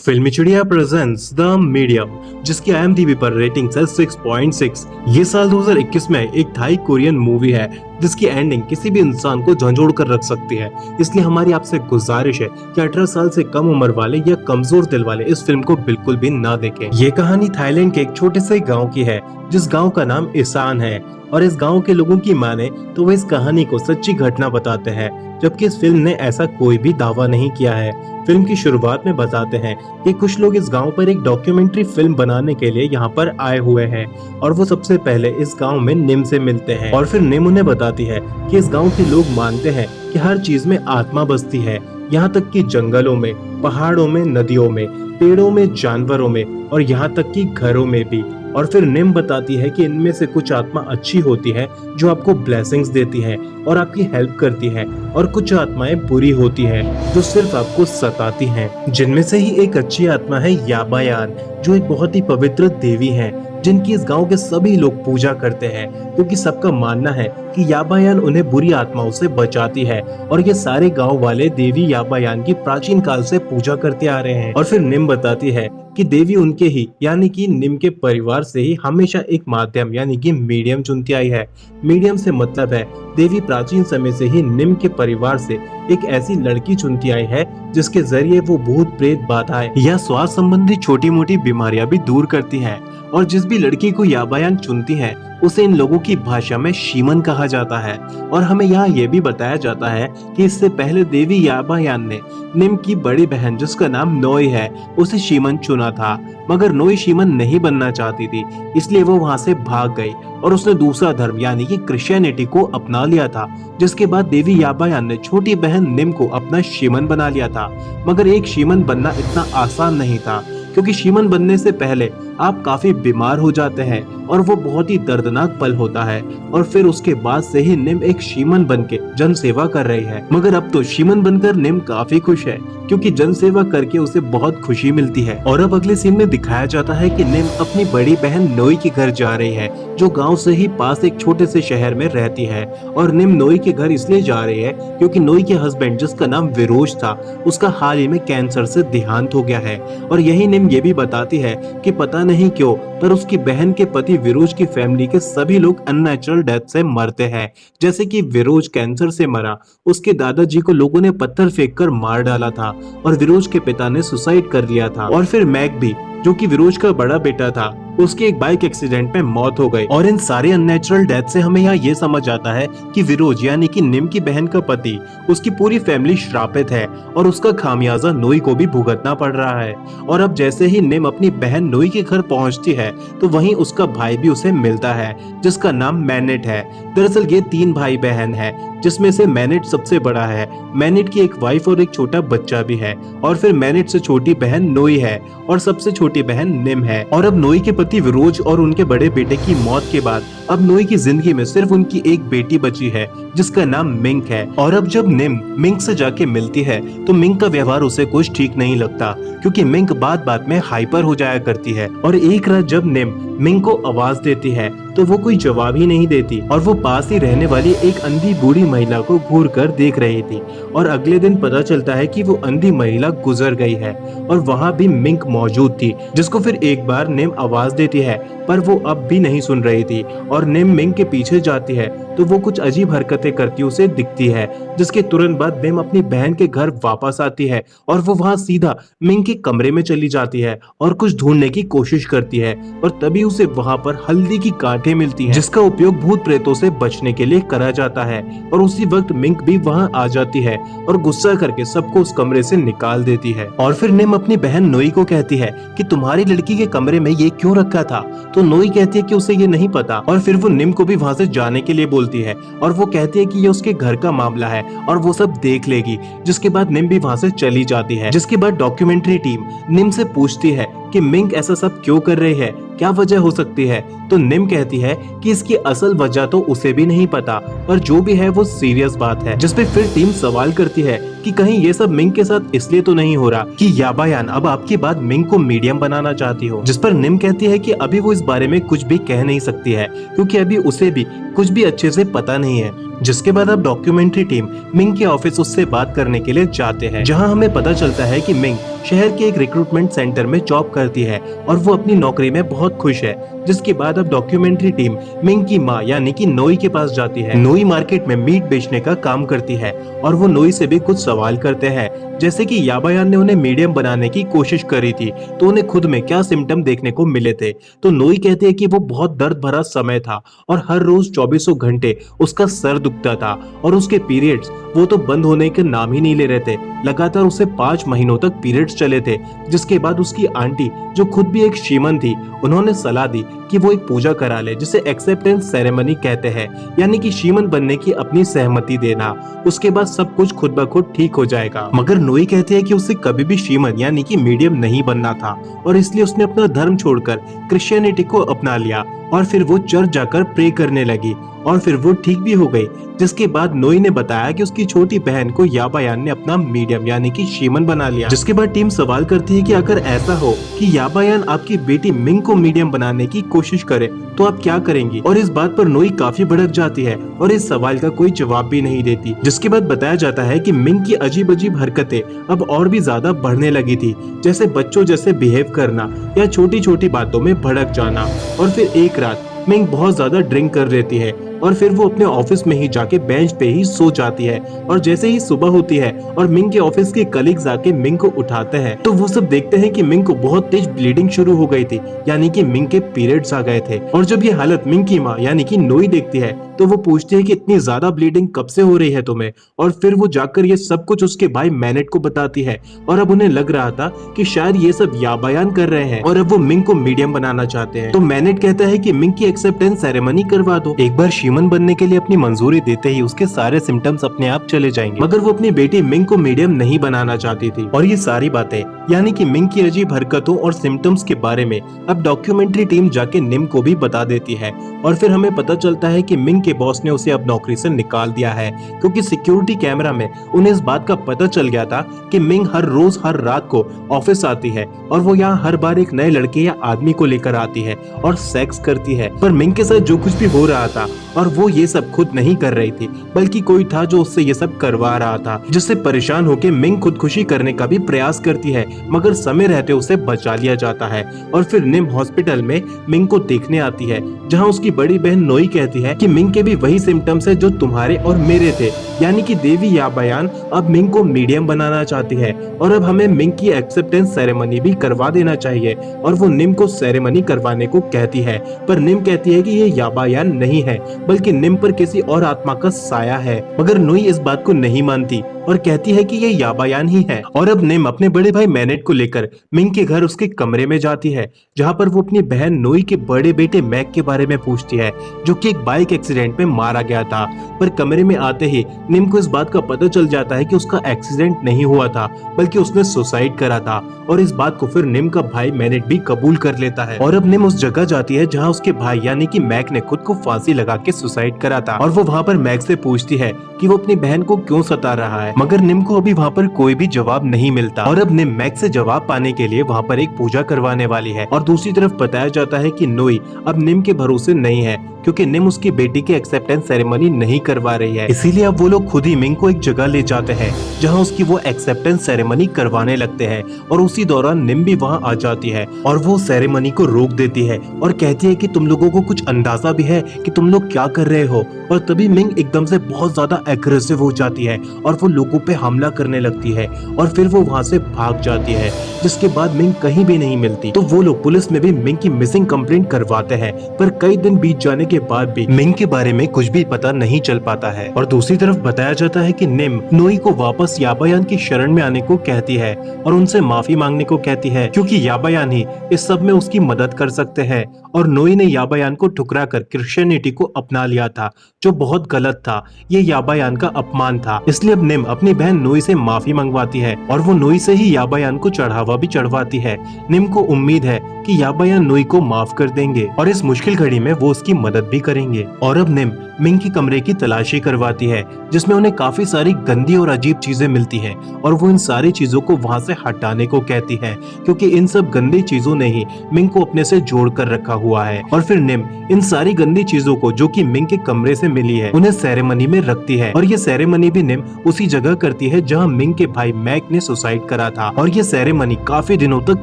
फिल्मी चिड़िया presents the medium, जिसकी IMDb पर रेटिंग है 6.6। ये साल 2021 में एक थाई कोरियन मूवी है जिसकी एंडिंग किसी भी इंसान को झंझोड़ कर रख सकती है। इसलिए हमारी आपसे गुजारिश है कि 18 साल से कम उम्र वाले या कमजोर दिल वाले इस फिल्म को बिल्कुल भी ना देखें। ये कहानी थाईलैंड के एक छोटे से गाँव की है जिस गाँव का नाम इसान है, और इस गांव के लोगों की माने तो वो इस कहानी को सच्ची घटना बताते हैं, जबकि इस फिल्म ने ऐसा कोई भी दावा नहीं किया है। फिल्म की शुरुआत में बताते हैं कि कुछ लोग इस गांव पर एक डॉक्यूमेंट्री फिल्म बनाने के लिए यहाँ पर आए हुए हैं, और वो सबसे पहले इस गांव में निम से मिलते हैं। और फिर निम उन्हें बताती है कि इस गांव के लोग मानते हैं कि हर चीज में आत्मा बसती है, यहाँ तक कि जंगलों में, पहाड़ों में, नदियों में, पेड़ों में, जानवरों में, और यहाँ तक कि घरों में भी। और फिर निम बताती है कि इनमें से कुछ आत्मा अच्छी होती है जो आपको ब्लेसिंग्स देती है और आपकी हेल्प करती है, और कुछ आत्माएं बुरी होती है जो सिर्फ आपको सताती हैं। जिनमें से ही एक अच्छी आत्मा है याबायान, जो एक बहुत ही पवित्र देवी है जिनकी इस गांव के सभी लोग पूजा करते हैं, क्योंकि सबका मानना है कि याबायान उन्हें बुरी आत्माओं से बचाती है। और ये सारे गांव वाले देवी याबायान की प्राचीन काल से पूजा करते आ रहे हैं। और फिर निम बताती है कि देवी उनके ही यानी कि निम के परिवार से ही हमेशा एक माध्यम यानी कि मीडियम चुनती आई है। मीडियम से मतलब है देवी प्राचीन समय से ही निम के परिवार से एक ऐसी लड़की चुनती आई है जिसके जरिए वो भूत प्रेत बाधाएं या स्वास्थ्य संबंधी छोटी मोटी बीमारियां भी दूर करती है। और जिस भी लड़की को याबायान चुनती है उसे इन लोगों की भाषा में शीमन कहा जाता है। और हमें यहाँ ये भी बताया जाता है कि इससे पहले देवी याबायान ने निम की बड़ी बहन जिसका नाम नोई है उसे शीमन चुना था, मगर नोई शीमन नहीं बनना चाहती थी, इसलिए वो वहाँ से भाग गई और उसने दूसरा धर्म यानी कि क्रिश्चियनिटी को अपना लिया था। जिसके बाद देवी याबायान ने छोटी बहन निम को अपना शीमन बना लिया था। मगर एक शीमन बनना इतना आसान नहीं था, क्योंकि शीमन बनने से पहले आप काफी बीमार हो जाते हैं और वो बहुत ही दर्दनाक पल होता है। और फिर उसके बाद से ही निम एक शीमन बन के जन सेवा कर रही है। मगर अब तो शीमन बनकर निम काफी खुश है, क्योंकि जन सेवा करके उसे बहुत खुशी मिलती है। और अब अगले सीन में दिखाया जाता है कि निम अपनी बड़ी बहन नोई के घर जा रही है, जो गाँव से ही पास एक छोटे से शहर में रहती है। और निम नोई के घर इसलिए जा रही है क्योंकि नोई के हस्बैंड जिसका नाम विरोज था उसका हाल ही में कैंसर से देहांत हो गया है। और यही निम ये भी बताती है कि पता नहीं क्यों पर उसकी बहन के पति विरोज की फैमिली के सभी लोग अननेचुरल डेथ से मरते हैं। जैसे कि विरोज कैंसर से मरा, उसके दादाजी को लोगों ने पत्थर फेंक कर मार डाला था, और विरोज के पिता ने सुसाइड कर लिया था। और फिर मैक भी, जो कि विरोज का बड़ा बेटा था, उसकी एक बाइक एक्सीडेंट में मौत हो गई। और इन सारे अननेचुरल डेथ से हमें यहाँ ये समझ आता है कि विरोज यानी कि निम की बहन का पति, उसकी पूरी फैमिली श्रापित है और उसका खामियाजा नोई को भी भुगतना पड़ रहा है। और अब जैसे ही निम अपनी बहन नोई के घर पहुंचती है तो वहीं उसका भाई भी उसे मिलता है जिसका नाम मैनेट है। दरअसल ये 3 भाई बहन है, जिसमें से मैनेट सबसे बड़ा है। मैनेट की एक वाइफ और एक छोटा बच्चा भी है। और फिर मैनेट से छोटी बहन नोई है और सबसे छोटी बहन निम है। और अब नोई के पति विरोज और उनके बड़े बेटे की मौत के बाद अब नोई की जिंदगी में सिर्फ उनकी एक बेटी बची है जिसका नाम मिंक है। और अब जब निम मिंक से जाके मिलती है तो मिंक का व्यवहार उसे कुछ ठीक नहीं लगता, क्योंकि मिंक बात बात में हाइपर हो जाया करती है। और एक रात जब निम मिंक को आवाज देती है तो वो कोई जवाब ही नहीं देती, और वो पास ही रहने वाली एक अंधी बूढ़ी महिला को घूर कर देख रही थी। और अगले दिन पता चलता है कि वो अंधी महिला गुजर गई है, और वहाँ भी मिंक मौजूद थी, जिसको फिर एक बार निम आवाज देती है पर वो अब भी नहीं सुन रही थी। और निम मिंक के पीछे जाती है तो वो कुछ अजीब हरकतें करती उसे दिखती है, जिसके तुरंत बाद निम अपनी बहन के घर वापस आती है और वो वहाँ सीधा मिंक के कमरे में चली जाती है और कुछ ढूंढने की कोशिश करती है। और तभी उसे वहाँ पर हल्दी की गांठें मिलती हैं, जिसका उपयोग भूत प्रेतों से बचने के लिए करा जाता है। और उसी वक्त मिंक भी वहाँ आ जाती है और गुस्सा करके सबको उस कमरे से निकाल देती है। और फिर निम अपनी बहन नोई को कहती है कि तुम्हारी लड़की के कमरे में ये क्यों रखा था? तो नोई कहती है कि उसे ये नहीं पता। और फिर वो निम को भी वहाँ से जाने के लिए बोलती है, और वो कहती है कि ये उसके घर का मामला है और वो सब देख लेगी। जिसके बाद निम भी वहाँ से चली जाती है। जिसके बाद डॉक्यूमेंट्री टीम निम से पूछती है कि मिंक ऐसा सब क्यों कर रही है, क्या वजह हो सकती है? तो निम कहती है कि इसकी असल वजह तो उसे भी नहीं पता, पर जो भी है वो सीरियस बात है। जिसपे फिर टीम सवाल करती है कि कहीं ये सब मिंक के साथ इसलिए तो नहीं हो रहा कि याबायान अब आपके बाद मिंक को मीडियम बनाना चाहती हो। जिस पर निम कहती है कि अभी वो इस बारे में कुछ भी कह नहीं सकती है, क्योंकि अभी उसे भी कुछ भी अच्छे से पता नहीं है। जिसके बाद अब डॉक्यूमेंट्री टीम मिंग के ऑफिस उससे बात करने के लिए जाते हैं, जहां हमें पता चलता है कि मिंग शहर के एक रिक्रूटमेंट सेंटर में जॉब करती है और वो अपनी नौकरी में बहुत खुश है। जिसके बाद अब डॉक्यूमेंट्री टीम मिंग की माँ यानी कि नोई के पास जाती है। नोई मार्केट में मीट बेचने का काम करती है और वो नोई से भी कुछ सवाल करते हैं, जैसे कि याबायान ने उन्हें मीडियम बनाने की कोशिश करी थी तो उन्हें खुद में क्या सिम्टम देखने को मिले थे। तो नोई कहते हैं कि वो बहुत दर्द भरा समय था और हर रोज 24 घंटे उसका सर दुखता था और उसके पीरियड्स वो तो बंद होने के नाम ही नहीं ले रहे थे। लगातार उसे 5 महीनों तक पीरियड्स चले थे। जिसके बाद उसकी आंटी, जो खुद भी एक शीमन थी, उन्होंने सलाह दी कि वो एक पूजा करा ले जिसे एक्सेप्टेंस सेरेमनी कहते हैं, यानी कि शीमन बनने की अपनी सहमति देना। उसके बाद सब कुछ खुद ब खुद ठीक हो जाएगा। मगर नोई कहते हैं कि उसे कभी भी शीमन यानी कि मीडियम नहीं बनना था और इसलिए उसने अपना धर्म छोड़कर क्रिश्चियनिटी को अपना लिया और फिर वो चर्च जाकर प्रे करने लगी और फिर वो ठीक भी हो गई। जिसके बाद नोई ने बताया कि उसकी छोटी बहन को याबायान ने अपना मीडियम यानी कि शीमन बना लिया। जिसके बाद टीम सवाल करती है कि अगर ऐसा हो कि याबायान आपकी बेटी मिंग को मीडियम बनाने की कोशिश करे तो आप क्या करेंगी। और इस बात पर नोई काफी भड़क जाती है और इस सवाल का कोई जवाब भी नहीं देती। जिसके बाद बताया जाता है कि मिंग की अजीब अजीब हरकतें अब और भी ज्यादा बढ़ने लगी थी, जैसे बच्चों जैसे बिहेव करना या छोटी छोटी बातों में भड़क जाना। और फिर एक रात मिंग बहुत ज्यादा ड्रिंक कर लेती है और फिर वो अपने ऑफिस में ही जाके बेंच पे ही सो जाती है। और जैसे ही सुबह होती है और मिंग के ऑफिस के कलीग्स आके मिंग को उठाते हैं तो वो सब देखते हैं कि मिंग को बहुत तेज ब्लीडिंग शुरू हो गई थी, यानी कि मिंग के पीरियड्स आ गए थे। और जब ये हालत मिंग की माँ यानी कि नोई देखती है तो वो पूछती है कि इतनी ज्यादा ब्लीडिंग कब से हो रही है तुम्हें। और फिर वो जाकर ये सब कुछ उसके भाई मैनेट को बताती है और अब उन्हें लग रहा था कि शायद ये सब याबायान कर रहे हैं और अब वो मिंग को मीडियम बनाना चाहते हैं। तो मैनेट कहता है कि मिंग की एक्सेप्टेंस सेरेमनी करवा दो। एक बार शीमन बनने के लिए अपनी मंजूरी देते ही उसके सारे सिम्टम्स अपने आप चले जाएंगे। मगर वो अपनी बेटी मिंग को मीडियम नहीं बनाना चाहती थी और ये सारी बातें यानी कि मिंग की अजीब हरकतों और सिम्टम्स के बारे में अब डॉक्यूमेंट्री टीम जाके निम को भी बता देती है। और फिर हमें पता चलता है कि मिंग के बॉस ने उसे अब नौकरी से निकाल दिया है, क्योंकि सिक्योरिटी कैमरा में उन्हें इस बात का पता चल गया था कि मिंग हर रोज हर रात को ऑफिस आती है और वो यहाँ हर बार एक नए लड़के या आदमी को लेकर आती है और सेक्स करती है। पर मिंग के साथ जो कुछ भी हो रहा था और वो ये सब खुद नहीं कर रही थी, बल्कि कोई था जो उससे ये सब करवा रहा था, जिससे परेशान होकर मिंग खुदकुशी करने का भी प्रयास करती है, मगर समय रहते उसे बचा लिया जाता है। और फिर निम हॉस्पिटल में मिंग को देखने आती है, जहाँ उसकी बड़ी बहन नोई कहती है कि मिंग के भी वही सिम्टम्स है जो तुम्हारे और मेरे थे, यानी कि देवी याबायान अब मिंग को मीडियम बनाना चाहती है और अब हमें मिंग की एक्सेप्टेंस सेरेमनी भी करवा देना चाहिए। और वो निम को सेरेमनी करवाने को कहती है, पर निम कहती है कि ये याबायान नहीं है बल्कि निम पर किसी और आत्मा का साया है। मगर नोई इस बात को नहीं मानती और कहती है कि ये याबायान ही है। और अब निम अपने बड़े भाई मैनेट को लेकर मिंग के घर उसके कमरे में जाती है, जहाँ पर वो अपनी बहन नोई के बड़े बेटे मैक के बारे में पूछती है, जो कि एक बाइक एक्सीडेंट में मारा गया था। पर कमरे में आते ही निम को इस बात का पता चल जाता है कि उसका एक्सीडेंट नहीं हुआ था, बल्कि उसने सुसाइड करा था। और इस बात को फिर निम का भाई मैनेट भी कबूल कर लेता है। और अब निम उस जगह जाती है जहाँ उसके भाई यानी कि मैक ने खुद को फांसी लगा के सुसाइड करा था। और वो वहाँ पर मैक से पूछती है कि वो अपनी बहन को क्यों सता रहा है, मगर निम को अभी वहाँ पर कोई भी जवाब नहीं मिलता। और अब निम मैक से जवाब पाने के लिए वहाँ पर एक पूजा करवाने वाली है। और दूसरी तरफ बताया जाता है कि नोई अब निम के भरोसे नहीं है, क्योंकि निम उसकी बेटी की एक्सेप्टेंस सेरेमनी नहीं करवा रही है। इसीलिए अब वो लोग खुद ही मिंग को एक जगह ले जाते हैं जहाँ उसकी वो एक्सेप्टेंस सेरेमनी करवाने लगते हैं। और उसी दौरान निम भी वहाँ आ जाती है और वो सेरेमनी को रोक देती है और कहती है कि तुम लोगों को कुछ अंदाजा भी है कि तुम लोग क्या कर रहे हो। और तभी मिंग एकदम से बहुत ज्यादा एग्रेसिव हो जाती है और वो लोगों पे हमला करने लगती है और फिर वो वहाँ से भाग जाती है। जिसके बाद मिंग कहीं भी नहीं मिलती, तो वो लोग पुलिस में भी मिंग की मिसिंग कंप्लेंट करवाते हैं। पर कई दिन बीत जाने के बाद भी मिंग के बारे में कुछ भी पता नहीं चल पाता है। और दूसरी तरफ बताया जाता है कि निम नोई को वापस याबायान की शरण में आने को कहती है और उनसे माफी मांगने को कहती है, क्योंकि याबायान ही इस सब में उसकी मदद कर सकते हैं। और नोई ने याबायान को ठुकरा कर क्रिश्चियनिटी को अपना लिया था, जो बहुत गलत था। ये याबायान का अपमान था। इसलिए अब निम अपनी बहन नोई से माफी मंगवाती है और वो नोई से ही याबायान को चढ़ावा भी चढ़वाती है। निम को उम्मीद है कि याबायान नोई को माफ कर देंगे और इस मुश्किल घड़ी में वो उसकी मदद मदद भी करेंगे। और अब निम मिंग के कमरे की तलाशी करवाती है, जिसमें उन्हें काफी सारी गंदी और अजीब चीजें मिलती हैं और वो इन सारी चीजों को वहां से हटाने को कहती है, क्योंकि इन सब गंदी चीजों ने ही मिंग को अपने से जोड़ कर रखा हुआ है। और फिर निम इन सारी गंदी चीजों को जो कि मिंग के कमरे से मिली है उन्हें सेरेमनी में रखती है, और ये सेरेमनी भी निम उसी जगह करती है जहाँ मिंग के भाई मैक ने सुसाइड करा था, और ये सेरेमनी काफी दिनों तक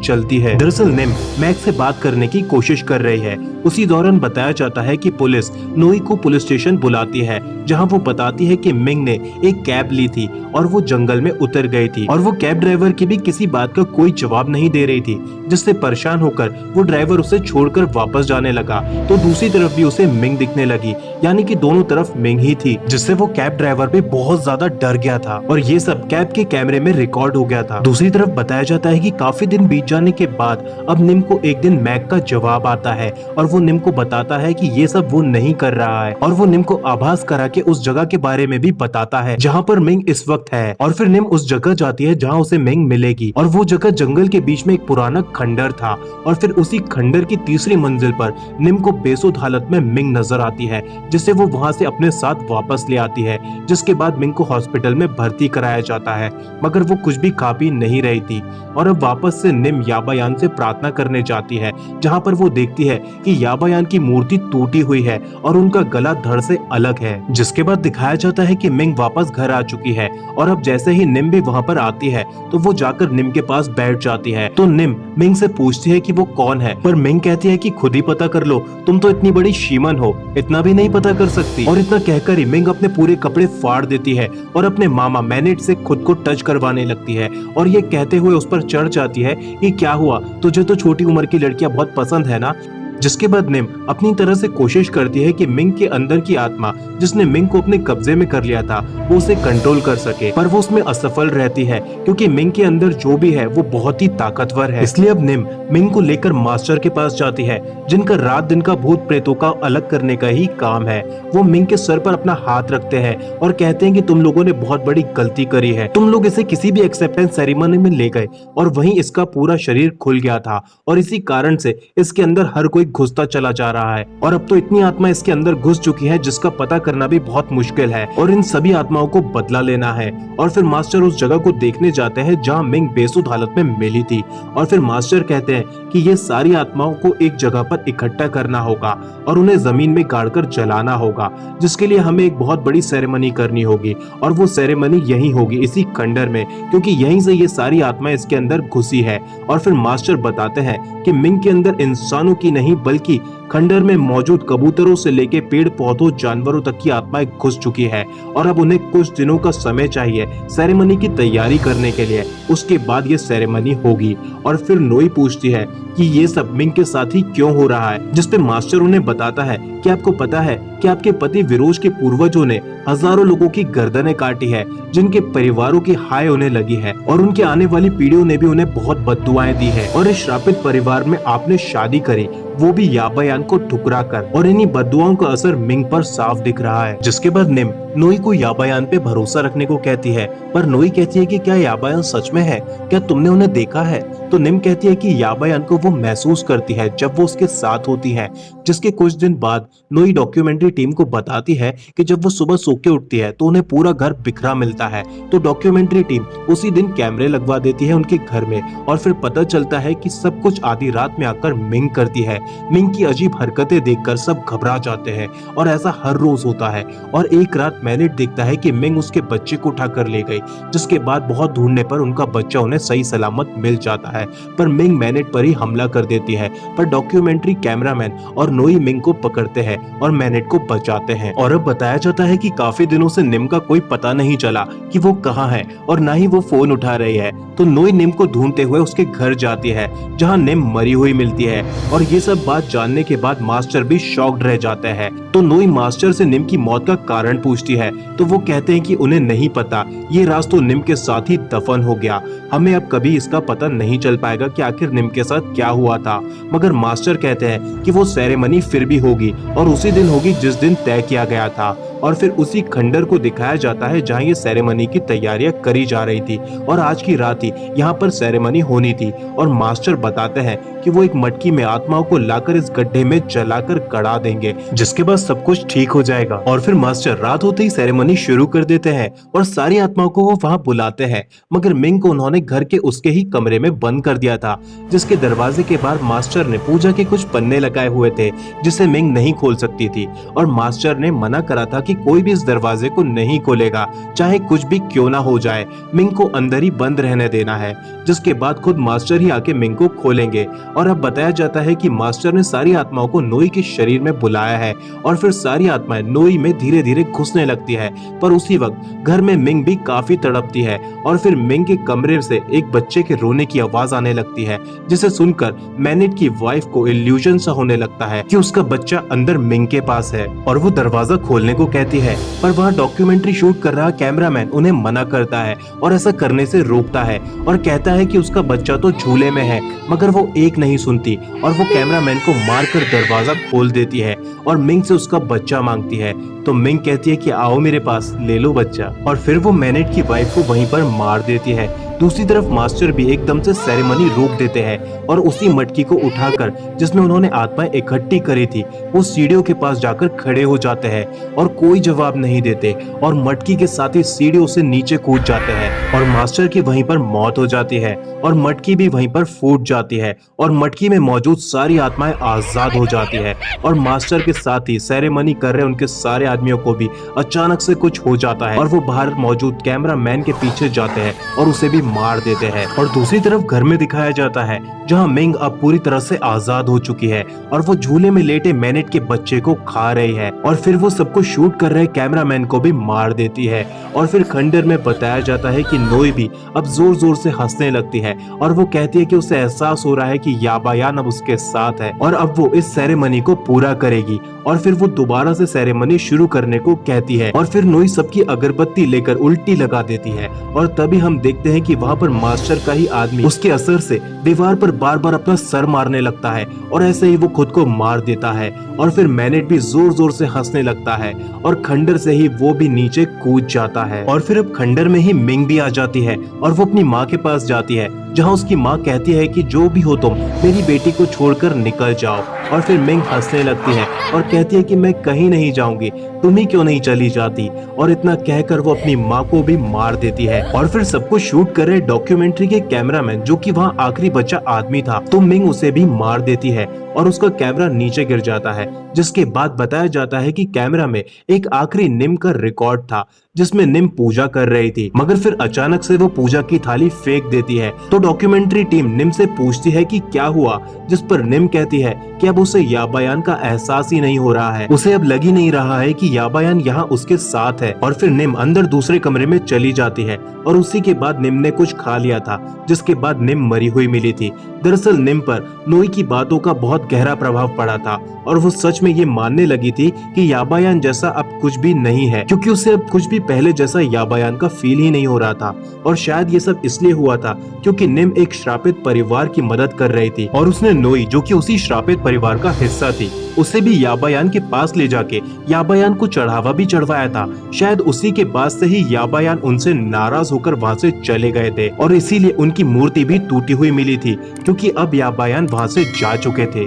चलती है। दरअसल निम मैक से बात करने की कोशिश कर रही है। उसी दौरान बताया जाता है कि पुलिस नोई को पुलिस स्टेशन बुलाती है, जहां वो बताती है कि मिंग ने एक कैब ली थी और वो जंगल में उतर गई थी, और वो कैब ड्राइवर की भी किसी बात का कोई जवाब नहीं दे रही थी, जिससे परेशान होकर वो ड्राइवर उसे छोड़कर वापस जाने लगा। तो दूसरी तरफ भी उसे मिंग दिखने लगी, यानी कि दोनों तरफ मिंग ही थी, जिससे वो कैब ड्राइवर भी बहुत ज्यादा डर गया था, और ये सब कैब के कैमरे में रिकॉर्ड हो गया था। दूसरी तरफ बताया जाता है कि काफी दिन बीत जाने के बाद अब निम को एक दिन मैक का जवाब आता है, और वो निम को बताता है कि ये सब वो नहीं कर रहा है, और वो निम को आभास करा के उस जगह के बारे में भी बताता है जहाँ पर मिंग इस वक्त है। और फिर निम उस जगह जाती है जहाँ उसे मिंग मिलेगी, और वो जगह जंगल के बीच में एक पुराना खंडर था, और फिर उसी खंडर की तीसरी मंजिल पर निम को बेसुध हालत में मिंग नजर आती है, जिसे वो वहाँ से अपने साथ वापस ले आती है, जिसके बाद मिंग को हॉस्पिटल में भर्ती कराया जाता है, मगर वो कुछ भी खा पी नहीं रही थी। और अब वापस से निम याबायान से प्रार्थना करने जाती है, जहाँ पर वो देखती है कि याबायान की मूर्ति टूटी हुई है और उनका गला धड़ से अलग है, जिसके बाद दिखाया जाता है कि मिंग वापस घर आ चुकी है। और अब जैसे ही निम भी वहाँ पर आती है तो वो जाकर निम के पास बैठ जाती है। तो निम मिंग से पूछती है कि वो कौन है, पर मिंग कहती है कि खुद ही पता कर लो, तुम तो इतनी बड़ी शीमन हो, इतना भी नहीं पता कर सकती। और इतना कहकर ही मिंग अपने पूरे कपड़े फाड़ देती है और अपने मामा मैनेट से खुद को टच करवाने लगती है, और ये कहते हुए उस पर चढ़ जाती है कि क्या हुआ, तुझे तो छोटी उम्र की लड़कियां बहुत पसंद है ना। जिसके बाद निम अपनी तरह से कोशिश करती है कि मिंग के अंदर की आत्मा जिसने मिंग को अपने कब्जे में कर लिया था वो उसे कंट्रोल कर सके, पर वो उसमें असफल रहती है, क्योंकि मिंग के अंदर जो भी है वो बहुत ही ताकतवर है। इसलिए अब निम मिंग को लेकर मास्टर के पास जाती है, जिनका रात दिन का भूत प्रेतों का अलग करने का ही काम है। वो मिंग के सर पर अपना हाथ रखते हैं और कहते हैं कि तुम लोगों ने बहुत बड़ी गलती करी है, तुम लोग इसे किसी भी एक्सेप्टेंस सेरेमनी में ले गए और वहीं इसका पूरा शरीर खुल गया था, और इसी कारण से इसके अंदर हर कोई घुसता चला जा रहा है, और अब तो इतनी आत्मा इसके अंदर घुस चुकी है जिसका पता करना भी बहुत मुश्किल है, और इन सभी आत्माओं को बदला लेना है। और फिर मास्टर उस जगह को देखने जाते हैं जहाँ मिंग बेसुध हालत में मिली थी, और फिर मास्टर कहते हैं कि ये सारी आत्माओं को एक जगह पर इकट्ठा करना होगा और उन्हें जमीन में गाड़कर जलाना होगा, जिसके लिए हमें एक बहुत बड़ी सेरेमनी करनी होगी, और वो सेरेमनी यही होगी इसी खंडर में, क्योंकि यहीं से ये सारी आत्माएं इसके अंदर घुसी है। और फिर मास्टर बताते हैं कि मिंग के अंदर इंसानों की नहीं बल्कि खंडर में मौजूद कबूतरों से लेके पेड़ पौधों जानवरों तक की आत्माएं घुस चुकी है, और अब उन्हें कुछ दिनों का समय चाहिए सेरेमनी की तैयारी करने के लिए, उसके बाद ये सेरेमनी होगी। और फिर नोई पूछती है कि ये सब मिंग के साथ ही क्यों हो रहा है, जिसपे मास्टर उन्हें बताता है कि आपको पता है कि आपके पति विरोज के पूर्वजों ने हजारों लोगों की गर्दनें काटी है, जिनके परिवारों की हाय उन्हें लगी है, और उनके आने वाली पीढ़ियों ने भी उन्हें बहुत बद्दुआएं दी है, और इस श्रापित परिवार में आपने शादी करी, वो भी याबायान को ठुकरा कर, और इन्हीं बद्दुआओं का असर मिंग पर साफ दिख रहा है। जिसके बाद निम नोई को याबायान पे भरोसा रखने को कहती है, पर नोई कहती है कि क्या याबायान सच में है, क्या तुमने उन्हें देखा है। तो निम कहती है कि याबायान को वो महसूस करती है जब वो उसके साथ होती है। जिसके कुछ दिन बाद नोई डॉक्यूमेंट्री टीम को बताती है कि जब वो सुबह सो के उठती है तो उन्हें पूरा घर बिखरा मिलता है। तो डॉक्यूमेंट्री टीम उसी दिन कैमरे लगवा देती है उनके घर में, और फिर पता चलता है कि सब कुछ आधी रात में आकर मिंग करती है। मिंग की अजीब हरकतें देखकर सब घबरा जाते हैं, और ऐसा हर रोज होता है। और एक रात मैनेट देखता है कि मिंग उसके बच्चे को उठा कर ले गई, जिसके बाद बहुत ढूंढने पर उनका बच्चा उन्हें सही सलामत मिल जाता है, पर मिंग मैनेट पर ही हमला कर देती है। पर डॉक्यूमेंट्री कैमरामैन और नोई मिंग को पकड़ते हैं और मैनेट को बचाते हैं। और अब बताया जाता है कि काफी दिनों से निम का कोई पता नहीं चला कि वो कहाँ है, और ना ही वो फोन उठा रही है। तो नोई निम को ढूंढते हुए उसके घर जाती है, जहाँ निम मरी हुई मिलती है, और ये सब बात जानने के बाद मास्टर भी शॉक्ड रह जाते हैं। तो नोई मास्टर से निम की मौत का कारण पूछती है, तो वो कहते हैं कि उन्हें नहीं पता, ये राज तो निम के साथ ही दफन हो गया, हमें अब कभी इसका पता नहीं चल पाएगा कि आखिर निम के साथ क्या हुआ था। मगर मास्टर कहते हैं कि वो सेरेमनी फिर भी होगी, और उसी दिन होगी जिस दिन तय किया गया था। और फिर उसी खंडर को दिखाया जाता है जहाँ ये सेरेमनी की तैयारियां करी जा रही थी, और आज की रात ही यहाँ पर सेरेमनी होनी थी। और मास्टर बताते हैं कि वो एक मटकी में आत्माओं को लाकर इस गड्ढे में जलाकर गड़ा देंगे, जिसके बाद सब कुछ ठीक हो जाएगा। और फिर मास्टर रात होते ही सेरेमनी शुरू कर देते हैं और सारी आत्माओं को वो वहाँ बुलाते हैं, मगर मिंग को उन्होंने घर के उसके ही कमरे में बंद कर दिया था, जिसके दरवाजे के बाहर मास्टर ने पूजा के कुछ पन्ने लगाए हुए थे जिसे मिंग नहीं खोल सकती थी। और मास्टर ने मना करा था कि कोई भी इस दरवाजे को नहीं खोलेगा, चाहे कुछ भी क्यों ना हो जाए, मिंग को अंदर ही बंद रहने देना है। जिसके बाद खुद मास्टर ही आके मिंग को खोलेंगे। और अब बताया जाता है कि मास्टर ने सारी आत्माओं को नोई के शरीर में बुलाया है और फिर सारी आत्माएं नोई में धीरे धीरे घुसने लगती है। पर उसी वक्त घर में मिंग भी काफी तड़पती है और फिर मिंग के कमरे से एक बच्चे के रोने की आवाज आने लगती है, जिसे सुनकर मैनेट की वाइफ को इल्यूजन सा होने लगता है कि उसका बच्चा अंदर मिंग के पास है और वो दरवाजा खोलने को कहती है। पर वहाँ डॉक्यूमेंट्री शूट कर रहा कैमरामैन उन्हें मना करता है और ऐसा करने से रोकता है और कहता है कि उसका बच्चा तो झूले में है, मगर वो एक नहीं सुनती और वो कैमरामैन को मारकर दरवाजा खोल देती है और मिंग से उसका बच्चा मांगती है। तो मिंग कहती है कि आओ मेरे पास, ले लो बच्चा, और फिर वो मैनेट की वाइफ को वहीं पर मार देती है। दूसरी तरफ मास्टर भी एकदम से सेरेमनी रोक देते हैं और उसी मटकी को उठाकर जिसमें उन्होंने आत्माएं इकट्ठी करी थी, वो सीढ़ियों के पास जाकर खड़े हो जाते हैं और कोई जवाब नहीं देते और मटकी के साथ ही सीढ़ियों से नीचे कूद जाते हैं और मास्टर की वहीं पर मौत हो जाती है और मटकी भी वहीं पर फूट जाती है और मटकी में मौजूद सारी आत्माएं आजाद हो जाती है। और मास्टर के साथ ही सेरेमनी कर रहे उनके सारे आदमियों को भी अचानक से कुछ हो जाता है और वो बाहर मौजूद कैमरा मैन के पीछे जाते हैं और उसे भी मार देते हैं। और दूसरी तरफ घर में दिखाया जाता है जहां मिंग अब पूरी तरह से आजाद हो चुकी है और वो झूले में लेटे मैनेट के बच्चे को खा रही है और फिर वो सबको शूट कर रहे कैमरामैन को भी मार देती है। और फिर खंडर में बताया जाता है कि नोई भी अब जोर जोर से हंसने लगती है और वो कहती है कि उसे एहसास हो रहा है कि याबायान अब उसके साथ है और अब वो इस सेरेमनी को पूरा करेगी। और फिर वो दोबारा से सेरेमनी शुरू करने को कहती है और फिर नोई सबकी अगरबत्ती लेकर उल्टी लगा देती है और तभी हम देखते हैं कि वहाँ पर मास्टर का ही आदमी उसके असर से दीवार पर बार बार अपना सर मारने लगता है और ऐसे ही वो खुद को मार देता है। और फिर मैनेट भी जोर जोर से हंसने लगता है और खंडर से ही वो भी नीचे कूद जाता है। और फिर अब खंडर में ही मिंग भी आ जाती है और वो अपनी माँ के पास जाती है, जहाँ उसकी माँ कहती है कि जो भी हो तुम मेरी बेटी को छोड़कर निकल जाओ। और फिर मिंग हंसने लगती है और कहती है कि मैं कहीं नहीं जाऊंगी, तुम ही क्यों नहीं चली जाती। और इतना कहकर वो अपनी माँ को भी मार देती है। और फिर सबको शूट कर रहे डॉक्यूमेंट्री के कैमरामैन जो कि वहाँ आखिरी बचा आदमी था, तो मिंग उसे भी मार देती है और उसका कैमरा नीचे गिर जाता है। जिसके बाद बताया जाता है कि कैमरा में एक आखिरी निम का रिकॉर्ड था जिसमें निम पूजा कर रही थी, मगर फिर अचानक से वो पूजा की थाली फेंक देती है। तो डॉक्यूमेंट्री टीम निम से पूछती है कि क्या हुआ, जिस पर निम कहती है कि अब उसे याबायान का एहसास ही नहीं हो रहा है, उसे अब लग ही नहीं रहा है कि याबायान यहाँ उसके साथ है। और फिर निम अंदर दूसरे कमरे में चली जाती है और उसी के बाद निम ने कुछ खा लिया था, जिसके बाद निम मरी हुई मिली थी। दरअसल निम पर नोई की बातों का बहुत गहरा प्रभाव पड़ा था और वो सच में ये मानने लगी थी कि याबायान जैसा अब कुछ भी नहीं है, क्योंकि उसे अब कुछ भी पहले जैसा याबायान का फील ही नहीं हो रहा था। और शायद ये सब इसलिए हुआ था क्योंकि निम एक श्रापित परिवार की मदद कर रही थी और उसने नोई जो कि उसी श्रापित परिवार का हिस्सा थी उसे भी याबायान के पास ले जाके याबायान को चढ़ावा भी चढ़वाया था। शायद उसी के बाद से ही याबायान उनसे नाराज होकर वहाँ से चले गए थे और इसीलिए उनकी मूर्ति भी टूटी हुई मिली थी, क्योंकि अब याबायान वहाँ से जा चुके थे।